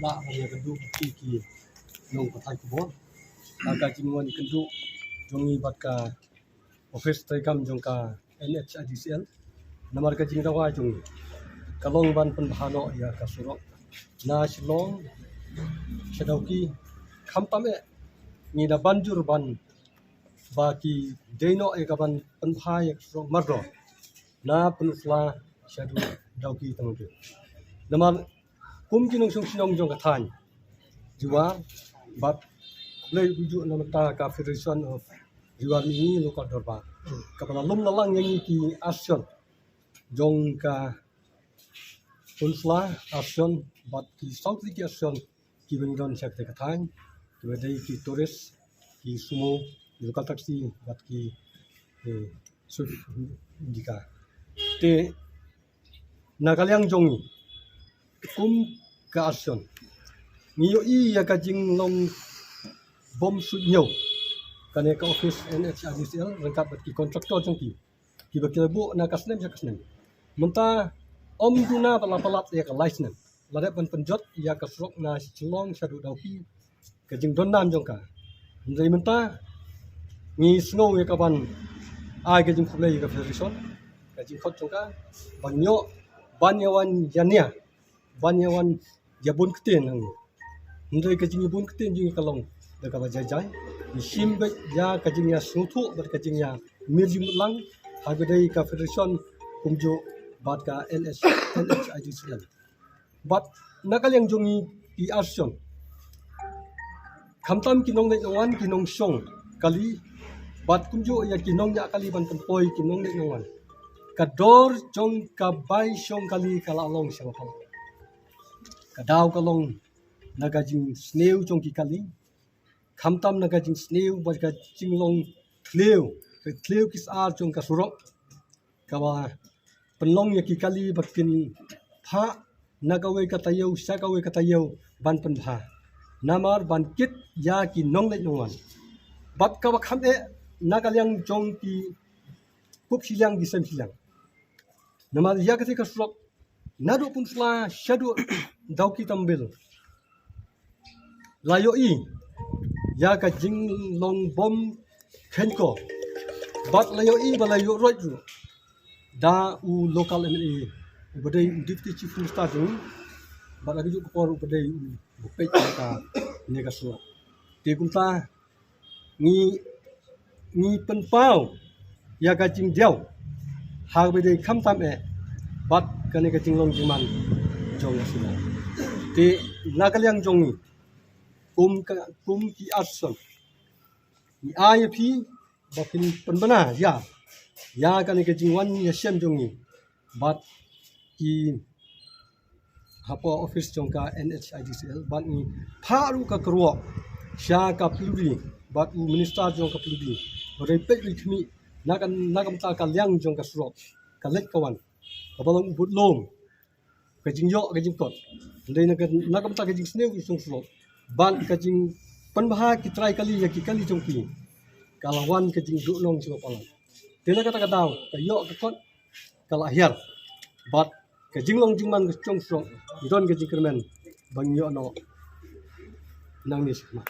la ya kendu ki nong pathai ko aga jingwan kendu jongi batka office taikam jongka NHIDCL namar ka jingdawa jongi kalong ban penbahano ya kasurok na silong sedauki khampame ni da banjur ban baki deno e kaban penbhai kasurok marro na penusla syadu dauki tangke namar kum kinong sung sinong jong kathan jiwa bat lei buju namata ka Federation of Jiwa ini lokal dorba kapala lum nalang yang ki action jong ka unsla action bat ki south ki action ki bengdon sak te kathan ki badai ki tourist ki sumo lokal taksi bat ki suf dika te nagalyang jongi kum ka action ngiyo I ya ka jinglong bom sunyo kane ka office NHIDCL rangkap ki kontraktor jongki ki bakilbu na kasnem ya kasnem menta om duna palapalat ya ka license lade ban penjot ya ka srok na silong syadu dauki ka jing donam jongka ndai menta ngi snow ya ka ban ai ka jing khulai ka federation ka jing khot jongka banyo banyawan yania banyawan yabun kten ang ndai ka jing bun kten jing kalong da ka bajai Sim baik ya kajing ya sutu ber kajing ya mirjim lang hagadai ka federation kumjo bat ka NHIDCL bat nakal yang jongi di action khamtam kinong nei nongwan kinong song kali bat kumjo ya kinong ya kali ban poi kinong nei nongwan kador jong ka bai song kali kala long sangapal kadaw kalong nagajing sneu jong ki kali khamtam naga jing sneu baga jinglong kleu kis ar jong kasurok kawa penlong ya ki kali bakin pha nagawe katayau sagawe katayau ban penpha namar ban kit ya ki nong le nongwan bat kawa khame nagalyang jong ki kup silang di sem silang namar ya kati kasurok nadu punsla shadu dauki tambil layo I ya ka jing long bom khenko bat layo I balayo roju da u local MLA ubadai deputy chief minister jung bat agi juk por ubadai bupe ka nega so te kumta ni penpau ya ka jing diao ha bedai khamtam e bat kane ka jing long jiman jong asila te nagalyang jongi kum ki action ni IAP bakin penbana ya kan ke jingwan ya sem jongi bat ki hapo office jongka NHIDCL bat ni pharu ka kro sha ka pluri bat minister jongka pluri ore pe likmi nakam ta ka lyang jongka sro ka lek kawan kabalong butlong ka jingyo ka jingkot ndai nakam ta ka jing sneu sung sro ban kajing penbah kitrai kali ya ki kali jongki kalawan kajing dunong siwa palang tena kata kadaw kayo kakot kalahyar bat kajing long jingman chong srong idon kajing kermen bangyo no nang ni sikma